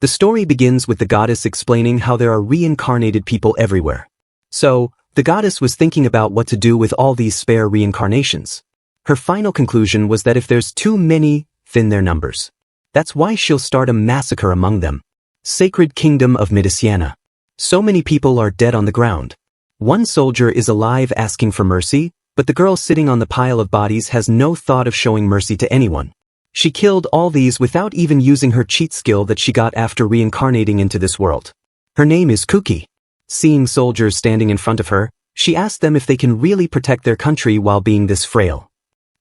The story begins with the goddess explaining how there are reincarnated people everywhere. So, the goddess was thinking about what to do with all these spare reincarnations. Her final conclusion was that if there's too many, thin their numbers. That's why she'll start a massacre among them. Sacred Kingdom of Midasiana. So many people are dead on the ground. One soldier is alive asking for mercy, but the girl sitting on the pile of bodies has no thought of showing mercy to anyone. She killed all these without even using her cheat skill that she got after reincarnating into this world. Her name is Kuki. Seeing soldiers standing in front of her, she asked them if they can really protect their country while being this frail.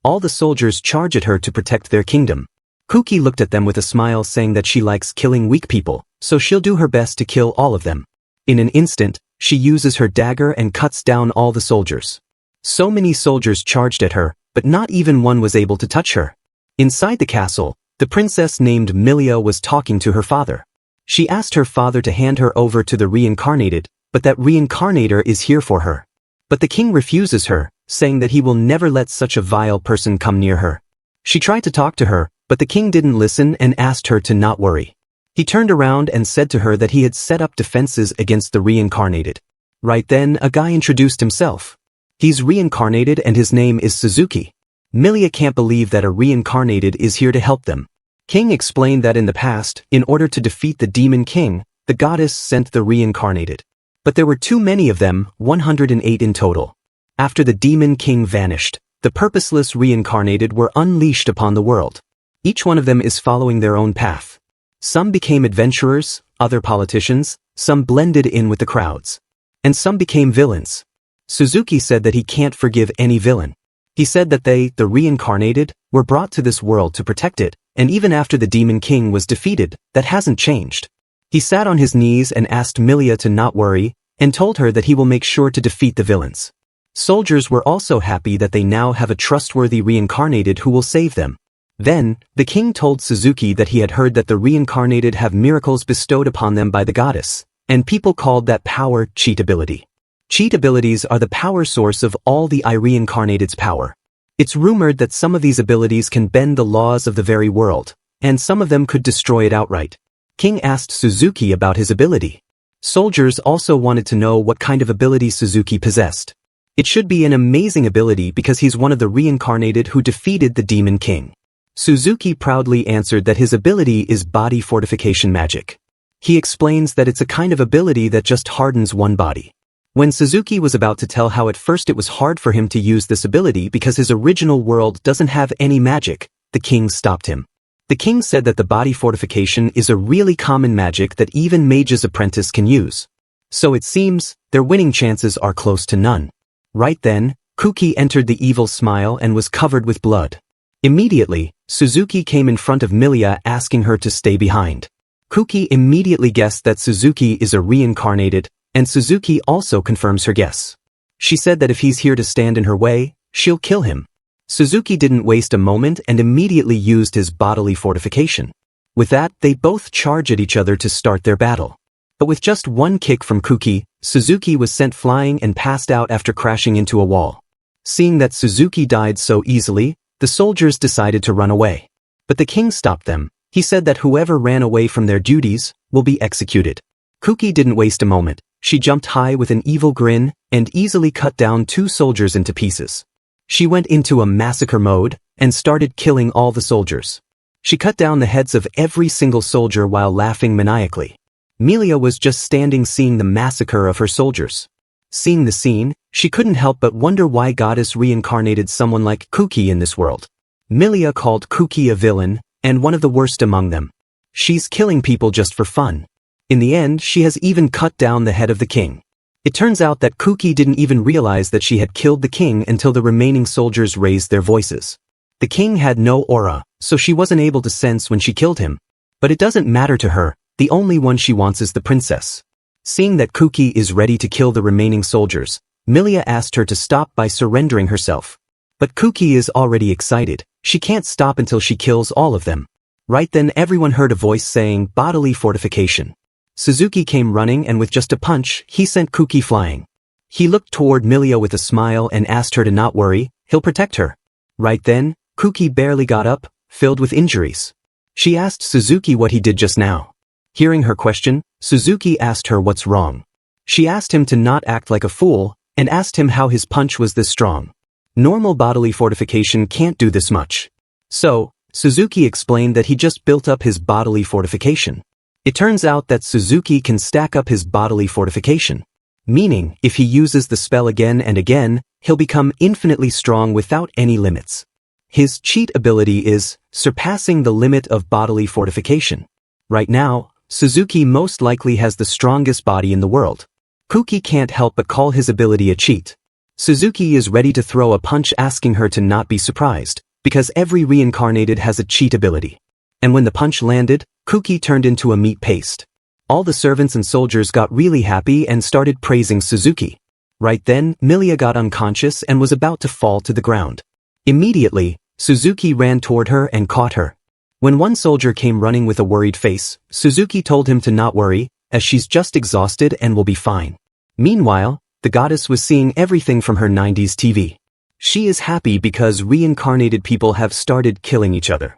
All the soldiers charge at her to protect their kingdom. Kuki looked at them with a smile, saying that she likes killing weak people, so she'll do her best to kill all of them. In an instant, she uses her dagger and cuts down all the soldiers. So many soldiers charged at her, but not even one was able to touch her. Inside the castle, the princess named Milia was talking to her father. She asked her father to hand her over to the reincarnated, but that reincarnator is here for her. But the king refuses her, saying that he will never let such a vile person come near her. She tried to talk to her, but the king didn't listen and asked her to not worry. He turned around and said to her that he had set up defenses against the reincarnated. Right then, a guy introduced himself. He's reincarnated and his name is Suzuki. Milia can't believe that a reincarnated is here to help them. King explained that in the past, in order to defeat the demon king, the goddess sent the reincarnated. But there were too many of them, 108 in total. After the demon king vanished, the purposeless reincarnated were unleashed upon the world. Each one of them is following their own path. Some became adventurers, other politicians, some blended in with the crowds. And some became villains. Suzuki said that he can't forgive any villain. He said that they, the reincarnated, were brought to this world to protect it, and even after the demon king was defeated, that hasn't changed. He sat on his knees and asked Milia to not worry, and told her that he will make sure to defeat the villains. Soldiers were also happy that they now have a trustworthy reincarnated who will save them. Then, the king told Suzuki that he had heard that the reincarnated have miracles bestowed upon them by the goddess, and people called that power cheat ability. Cheat abilities are the power source of all the reincarnated's power. It's rumored that some of these abilities can bend the laws of the very world, and some of them could destroy it outright. King asked Suzuki about his ability. Soldiers also wanted to know what kind of ability Suzuki possessed. It should be an amazing ability because he's one of the reincarnated who defeated the demon king. Suzuki proudly answered that his ability is body fortification magic. He explains that it's a kind of ability that just hardens one body. When Suzuki was about to tell how at first it was hard for him to use this ability because his original world doesn't have any magic, the king stopped him. The king said that the body fortification is a really common magic that even mage's apprentice can use. So it seems, their winning chances are close to none. Right then, Kuki entered the evil smile and was covered with blood. Immediately, Suzuki came in front of Milia asking her to stay behind. Kuki immediately guessed that Suzuki is a reincarnated, and Suzuki also confirms her guess. She said that if he's here to stand in her way, she'll kill him. Suzuki didn't waste a moment and immediately used his bodily fortification. With that, they both charge at each other to start their battle. But with just one kick from Kuki, Suzuki was sent flying and passed out after crashing into a wall. Seeing that Suzuki died so easily, the soldiers decided to run away. But the king stopped them. He said that whoever ran away from their duties will be executed. Kuki didn't waste a moment. She jumped high with an evil grin and easily cut down 2 soldiers into pieces. She went into a massacre mode and started killing all the soldiers. She cut down the heads of every single soldier while laughing maniacally. Milia was just standing seeing the massacre of her soldiers. Seeing the scene, she couldn't help but wonder why goddess reincarnated someone like Kuki in this world. Milia called Kuki a villain, and one of the worst among them. She's killing people just for fun. In the end, she has even cut down the head of the king. It turns out that Kuki didn't even realize that she had killed the king until the remaining soldiers raised their voices. The king had no aura, so she wasn't able to sense when she killed him. But it doesn't matter to her, the only one she wants is the princess. Seeing that Kuki is ready to kill the remaining soldiers, Milia asked her to stop by surrendering herself. But Kuki is already excited. She can't stop until she kills all of them. Right then everyone heard a voice saying bodily fortification. Suzuki came running and with just a punch, he sent Kuki flying. He looked toward Milia with a smile and asked her to not worry, he'll protect her. Right then, Kuki barely got up, filled with injuries. She asked Suzuki what he did just now. Hearing her question, Suzuki asked her what's wrong. She asked him to not act like a fool, and asked him how his punch was this strong. Normal bodily fortification can't do this much. So, Suzuki explained that he just built up his bodily fortification. It turns out that Suzuki can stack up his bodily fortification. Meaning, if he uses the spell again and again, he'll become infinitely strong without any limits. His cheat ability is surpassing the limit of bodily fortification. Right now, Suzuki most likely has the strongest body in the world. Kuki can't help but call his ability a cheat. Suzuki is ready to throw a punch, asking her to not be surprised, because every reincarnated has a cheat ability. And when the punch landed, Kuki turned into a meat paste. All the servants and soldiers got really happy and started praising Suzuki. Right then, Milia got unconscious and was about to fall to the ground. Immediately, Suzuki ran toward her and caught her. When one soldier came running with a worried face, Suzuki told him to not worry, as she's just exhausted and will be fine. Meanwhile, the goddess was seeing everything from her 90s TV. She is happy because reincarnated people have started killing each other.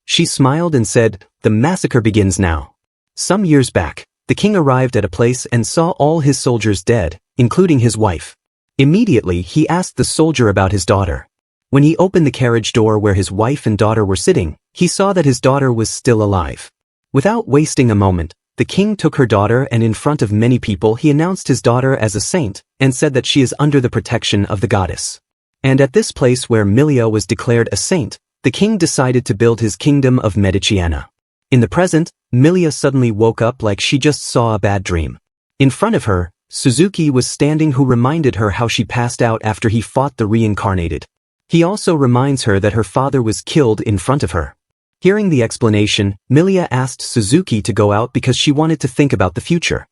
She smiled and said, "The massacre begins now." Some years back, the king arrived at a place and saw all his soldiers dead, including his wife. Immediately, he asked the soldier about his daughter. When he opened the carriage door where his wife and daughter were sitting, he saw that his daughter was still alive. Without wasting a moment, the king took her daughter, and in front of many people he announced his daughter as a saint and said that she is under the protection of the goddess. And at this place where Milia was declared a saint, the king decided to build his kingdom of Mediciana. In the present, Milia suddenly woke up like she just saw a bad dream. In front of her, Suzuki was standing, who reminded her how she passed out after he fought the reincarnated. He also reminds her that her father was killed in front of her. Hearing the explanation, Milia asked Suzuki to go out because she wanted to think about the future.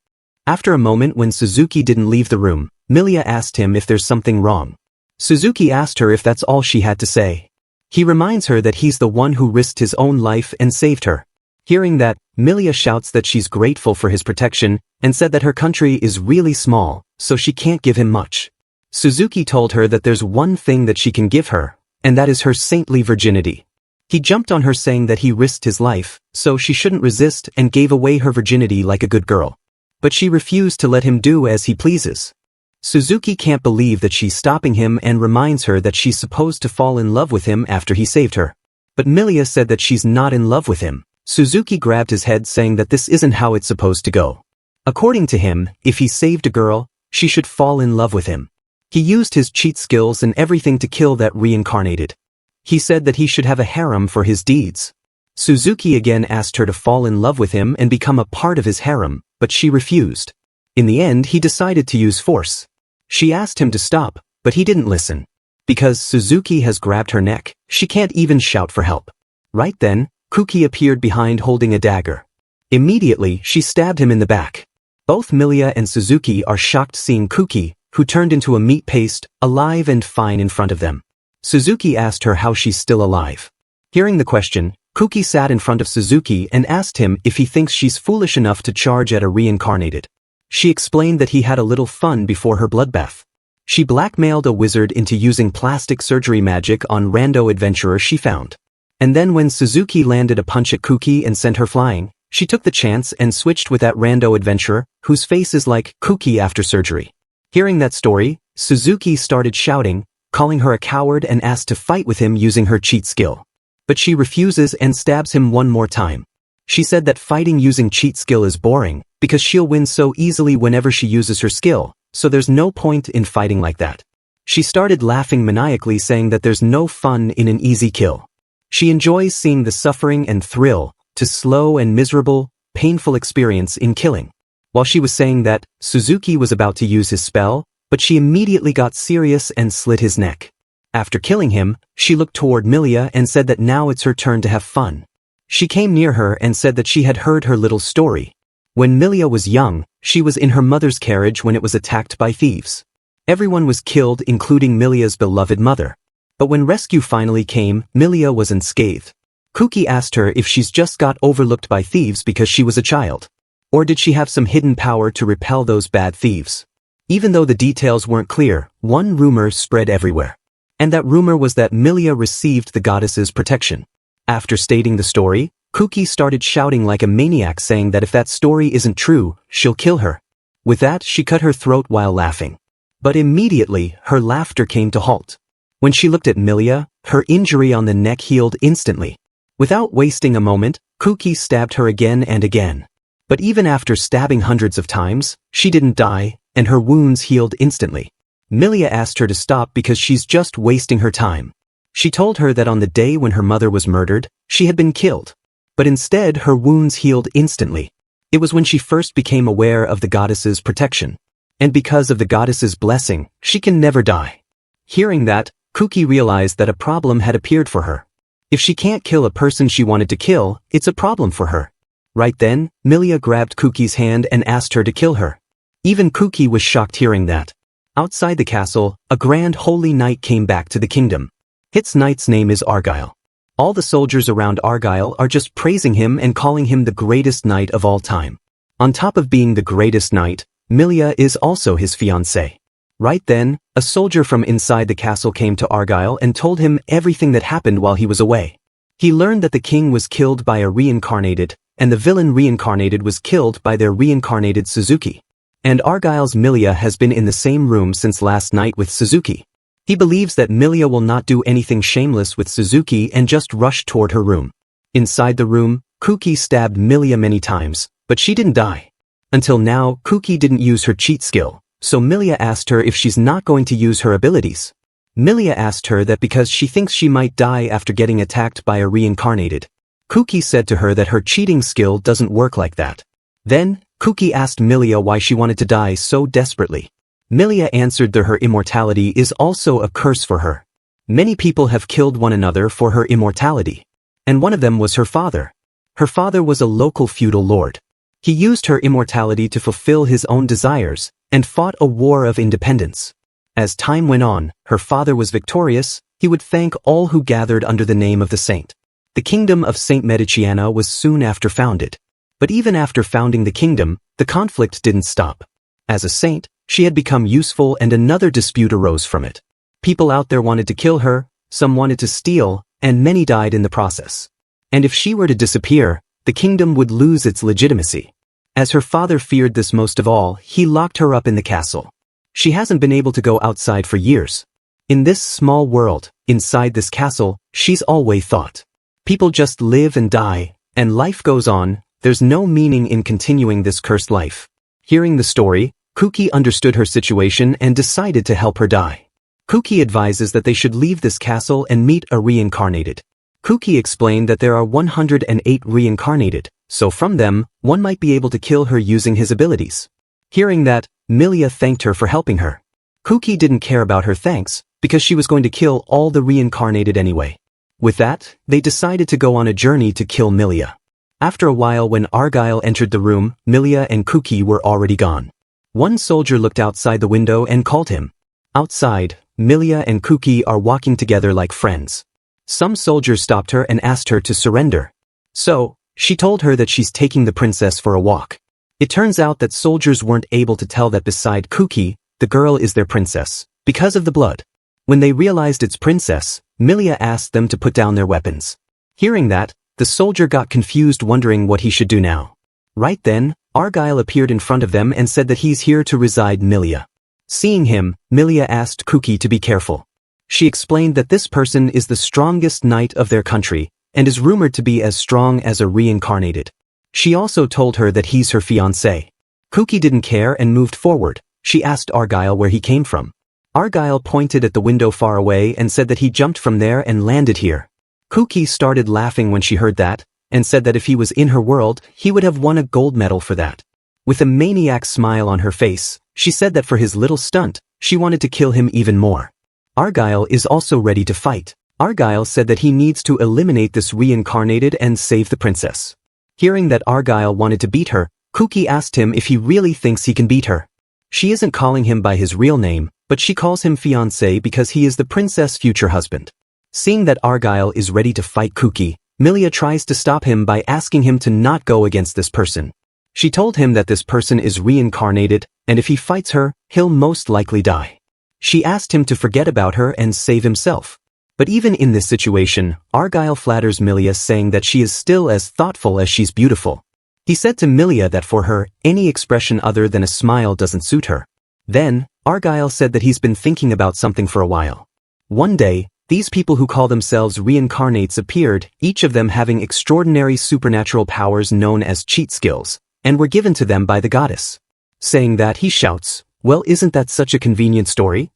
After a moment, when Suzuki didn't leave the room, Milia asked him if there's something wrong. Suzuki asked her if that's all she had to say. He reminds her that he's the one who risked his own life and saved her. Hearing that, Milia shouts that she's grateful for his protection and said that her country is really small, so she can't give him much. Suzuki told her that there's one thing that she can give her, and that is her saintly virginity. He jumped on her, saying that he risked his life, so she shouldn't resist, and gave away her virginity like a good girl. But she refused to let him do as he pleases. Suzuki can't believe that she's stopping him and reminds her that she's supposed to fall in love with him after he saved her. But Milia said that she's not in love with him. Suzuki grabbed his head, saying that this isn't how it's supposed to go. According to him, if he saved a girl, she should fall in love with him. He used his cheat skills and everything to kill that reincarnated. He said that he should have a harem for his deeds. Suzuki again asked her to fall in love with him and become a part of his harem, but she refused. In the end, he decided to use force. She asked him to stop, but he didn't listen. Because Suzuki has grabbed her neck, she can't even shout for help. Right then, Kuki appeared behind holding a dagger. Immediately, she stabbed him in the back. Both Milia and Suzuki are shocked seeing Kuki, who turned into a meat paste, alive and fine in front of them. Suzuki asked her how she's still alive. Hearing the question, Kuki sat in front of Suzuki and asked him if he thinks she's foolish enough to charge at a reincarnated. She explained that he had a little fun before her bloodbath. She blackmailed a wizard into using plastic surgery magic on rando adventurer she found. And then when Suzuki landed a punch at Kuki and sent her flying, she took the chance and switched with that rando adventurer, whose face is like Kuki after surgery. Hearing that story, Suzuki started shouting, calling her a coward, and asked to fight with him using her cheat skill. But she refuses and stabs him one more time. She said that fighting using cheat skill is boring, because she'll win so easily whenever she uses her skill, so there's no point in fighting like that. She started laughing maniacally, saying that there's no fun in an easy kill. She enjoys seeing the suffering and thrill to slow and miserable, painful experience in killing. While she was saying that, Suzuki was about to use his spell, but she immediately got serious and slit his neck. After killing him, she looked toward Milia and said that now it's her turn to have fun. She came near her and said that she had heard her little story. When Milia was young, she was in her mother's carriage when it was attacked by thieves. Everyone was killed, including Milia's beloved mother. But when rescue finally came, Milia was unscathed. Kuki asked her if she's just got overlooked by thieves because she was a child. Or did she have some hidden power to repel those bad thieves? Even though the details weren't clear, one rumor spread everywhere. And that rumor was that Milia received the goddess's protection. After stating the story, Kuki started shouting like a maniac, saying that if that story isn't true, she'll kill her. With that, she cut her throat while laughing. But immediately, her laughter came to halt. When she looked at Milia, her injury on the neck healed instantly. Without wasting a moment, Kuki stabbed her again and again. But even after stabbing hundreds of times, she didn't die, and her wounds healed instantly. Milia asked her to stop because she's just wasting her time. She told her that on the day when her mother was murdered, she had been killed. But instead, her wounds healed instantly. It was when she first became aware of the goddess's protection. And because of the goddess's blessing, she can never die. Hearing that, Kuki realized that a problem had appeared for her. If she can't kill a person she wanted to kill, it's a problem for her. Right then, Milia grabbed Kuki's hand and asked her to kill her. Even Kuki was shocked hearing that. Outside the castle, a grand holy knight came back to the kingdom. His knight's name is Argyle. All the soldiers around Argyle are just praising him and calling him the greatest knight of all time. On top of being the greatest knight, Milia is also his fiancée. Right then, a soldier from inside the castle came to Argyle and told him everything that happened while he was away. He learned that the king was killed by a reincarnated, and the villain reincarnated was killed by their reincarnated Suzuki. And Argyle's Milia has been in the same room since last night with Suzuki. He believes that Milia will not do anything shameless with Suzuki and just rush toward her room. Inside the room, Kuki stabbed Milia many times, but she didn't die. Until now, Kuki didn't use her cheat skill, so Milia asked her if she's not going to use her abilities. Milia asked her that because she thinks she might die after getting attacked by a reincarnated. Kuki said to her that her cheating skill doesn't work like that. Then, Kuki asked Milia why she wanted to die so desperately. Milia answered that her immortality is also a curse for her. Many people have killed one another for her immortality. And one of them was her father. Her father was a local feudal lord. He used her immortality to fulfill his own desires, and fought a war of independence. As time went on, her father was victorious. He would thank all who gathered under the name of the saint. The kingdom of Saint Mediciana was soon after founded. But even after founding the kingdom, the conflict didn't stop. As a saint, she had become useful and another dispute arose from it. People out there wanted to kill her, some wanted to steal, and many died in the process. And if she were to disappear, the kingdom would lose its legitimacy. As her father feared this most of all, he locked her up in the castle. She hasn't been able to go outside for years. In this small world, inside this castle, she's always thought. People just live and die, and life goes on. There's no meaning in continuing this cursed life. Hearing the story, Kuki understood her situation and decided to help her die. Kuki advises that they should leave this castle and meet a reincarnated. Kuki explained that there are 108 reincarnated, so from them, one might be able to kill her using his abilities. Hearing that, Milia thanked her for helping her. Kuki didn't care about her thanks, because she was going to kill all the reincarnated anyway. With that, they decided to go on a journey to kill Milia. After a while, when Argyle entered the room, Milia and Kuki were already gone. One soldier looked outside the window and called him. Outside, Milia and Kuki are walking together like friends. Some soldiers stopped her and asked her to surrender. So, she told her that she's taking the princess for a walk. It turns out that soldiers weren't able to tell that beside Kuki, the girl is their princess, because of the blood. When they realized it's princess, Milia asked them to put down their weapons. Hearing that, the soldier got confused, wondering what he should do now. Right then, Argyle appeared in front of them and said that he's here to reside Milia. Seeing him, Milia asked Kuki to be careful. She explained that this person is the strongest knight of their country, and is rumored to be as strong as a reincarnated. She also told her that he's her fiancé. Kuki didn't care and moved forward. She asked Argyle where he came from. Argyle pointed at the window far away and said that he jumped from there and landed here. Kuki started laughing when she heard that, and said that if he was in her world, he would have won a gold medal for that. With a maniac smile on her face, she said that for his little stunt, she wanted to kill him even more. Argyle is also ready to fight. Argyle said that he needs to eliminate this reincarnated and save the princess. Hearing that Argyle wanted to beat her, Kuki asked him if he really thinks he can beat her. She isn't calling him by his real name, but she calls him fiancé because he is the princess' future husband. Seeing that Argyle is ready to fight Kuki, Milia tries to stop him by asking him to not go against this person. She told him that this person is reincarnated, and if he fights her, he'll most likely die. She asked him to forget about her and save himself. But even in this situation, Argyle flatters Milia saying that she is still as thoughtful as she's beautiful. He said to Milia that for her, any expression other than a smile doesn't suit her. Then, Argyle said that he's been thinking about something for a while. One day, these people who call themselves reincarnates appeared, each of them having extraordinary supernatural powers known as cheat skills, and were given to them by the goddess. Saying that, he shouts, "Well, isn't that such a convenient story?"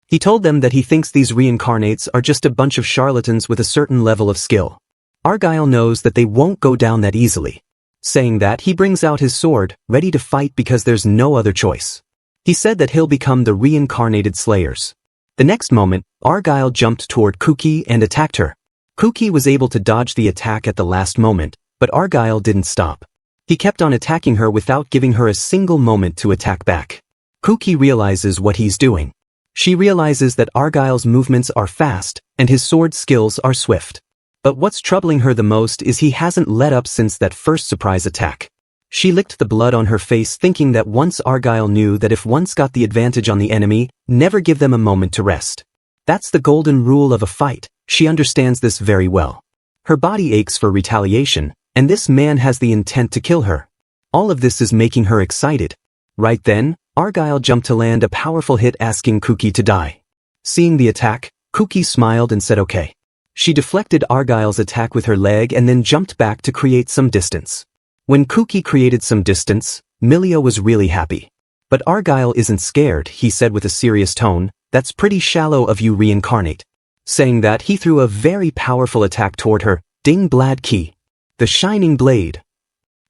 He told them that he thinks these reincarnates are just a bunch of charlatans with a certain level of skill. Argyle knows that they won't go down that easily. Saying that, he brings out his sword, ready to fight because there's no other choice. He said that he'll become the reincarnated slayers. The next moment, Argyle jumped toward Kuki and attacked her. Kuki was able to dodge the attack at the last moment, but Argyle didn't stop. He kept on attacking her without giving her a single moment to attack back. Kuki realizes what he's doing. She realizes that Argyle's movements are fast, and his sword skills are swift. But what's troubling her the most is he hasn't let up since that first surprise attack. She licked the blood on her face thinking that once Argyle knew that if once got the advantage on the enemy, never give them a moment to rest. That's the golden rule of a fight, she understands this very well. Her body aches for retaliation, and this man has the intent to kill her. All of this is making her excited. Right then, Argyle jumped to land a powerful hit asking Kuki to die. Seeing the attack, Kuki smiled and said okay. She deflected Argyle's attack with her leg and then jumped back to create some distance. When Kuki created some distance, Milia was really happy. But Argyle isn't scared, he said with a serious tone, "That's pretty shallow of you, reincarnate." Saying that, he threw a very powerful attack toward her, Ding Blad Ki. The Shining Blade.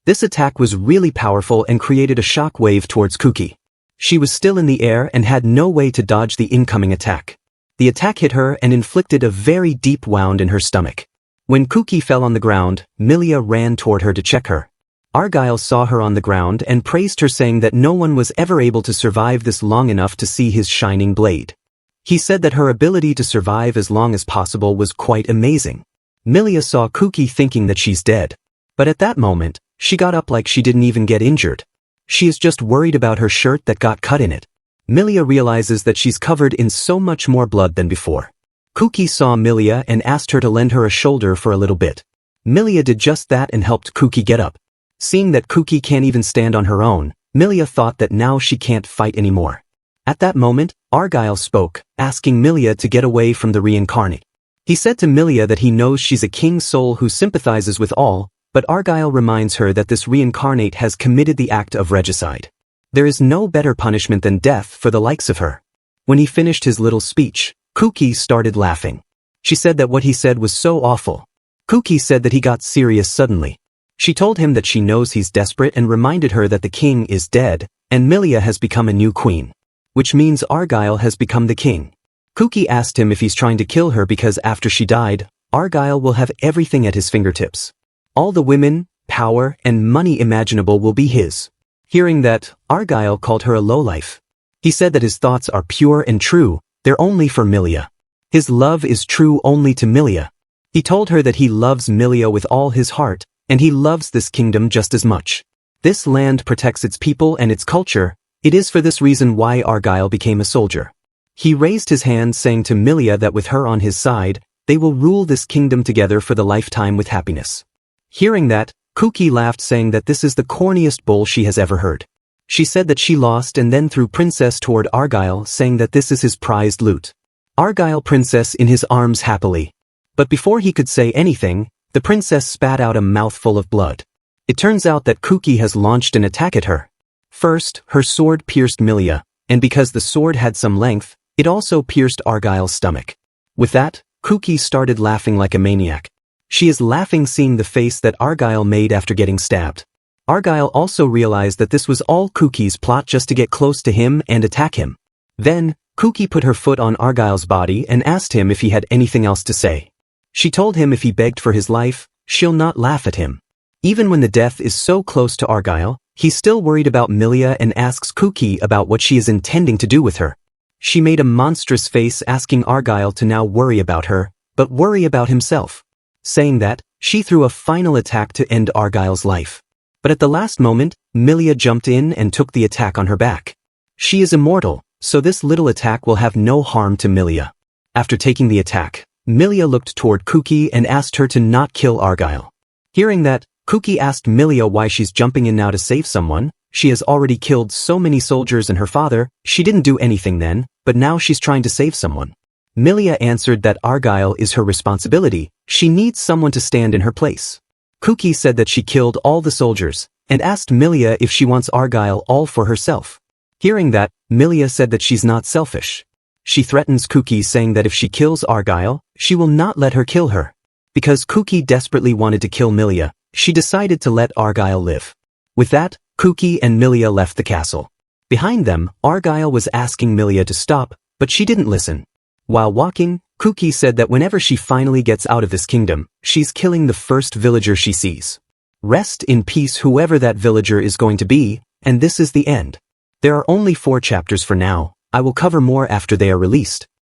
This attack was really powerful and created a shock wave towards Kuki. She was still in the air and had no way to dodge the incoming attack. The attack hit her and inflicted a very deep wound in her stomach. When Kuki fell on the ground, Milia ran toward her to check her. Argyle saw her on the ground and praised her saying that no one was ever able to survive this long enough to see his shining blade. He said that her ability to survive as long as possible was quite amazing. Milia saw Kuki thinking that she's dead. But at that moment, she got up like she didn't even get injured. She is just worried about her shirt that got cut in it. Milia realizes that she's covered in so much more blood than before. Kuki saw Milia and asked her to lend her a shoulder for a little bit. Milia did just that and helped Kuki get up. Seeing that Kuki can't even stand on her own, Milia thought that now she can't fight anymore. At that moment, Argyle spoke, asking Milia to get away from the reincarnate. He said to Milia that he knows she's a king soul who sympathizes with all, but Argyle reminds her that this reincarnate has committed the act of regicide. There is no better punishment than death for the likes of her. When he finished his little speech, Kuki started laughing. She said that what he said was so awful. Kuki said that he got serious suddenly. She told him that she knows he's desperate and reminded her that the king is dead, and Milia has become a new queen. Which means Argyle has become the king. Kuki asked him if he's trying to kill her because after she died, Argyle will have everything at his fingertips. All the women, power, and money imaginable will be his. Hearing that, Argyle called her a lowlife. He said that his thoughts are pure and true, they're only for Milia. His love is true only to Milia. He told her that he loves Milia with all his heart, and he loves this kingdom just as much. This land protects its people and its culture. It is for this reason why Argyle became a soldier. He raised his hand saying to Milia that with her on his side, they will rule this kingdom together for the lifetime with happiness. Hearing that, Kuki laughed saying that this is the corniest bull she has ever heard. She said that she lost and then threw Princess toward Argyle saying that this is his prized loot. Argyle Princess in his arms happily. But before he could say anything, the princess spat out a mouthful of blood. It turns out that Kuki has launched an attack at her. First, her sword pierced Milia, and because the sword had some length, it also pierced Argyle's stomach. With that, Kuki started laughing like a maniac. She is laughing seeing the face that Argyle made after getting stabbed. Argyle also realized that this was all Kuki's plot just to get close to him and attack him. Then, Kuki put her foot on Argyle's body and asked him if he had anything else to say. She told him if he begged for his life, she'll not laugh at him. Even when the death is so close to Argyle, he's still worried about Milia and asks Kuki about what she is intending to do with her. She made a monstrous face asking Argyle to now worry about her, but worry about himself. Saying that, she threw a final attack to end Argyle's life. But at the last moment, Milia jumped in and took the attack on her back. She is immortal, so this little attack will have no harm to Milia. After taking the attack, Milia looked toward Kuki and asked her to not kill Argyle. Hearing that, Kuki asked Milia why she's jumping in now to save someone. She has already killed so many soldiers and her father. She didn't do anything then, but now she's trying to save someone. Milia answered that Argyle is her responsibility. She needs someone to stand in her place. Kuki said that she killed all the soldiers, and asked Milia if she wants Argyle all for herself. Hearing that, Milia said that she's not selfish. She threatens Kuki, saying that if she kills Argyle, she will not let her kill her. Because Kuki desperately wanted to kill Milia, she decided to let Argyle live. With that, Kuki and Milia left the castle. Behind them, Argyle was asking Milia to stop, but she didn't listen. While walking, Kuki said that whenever she finally gets out of this kingdom, she's killing the first villager she sees. Rest in peace whoever that villager is going to be, and this is the end. There are only 4 chapters for now. I will cover more after they are released.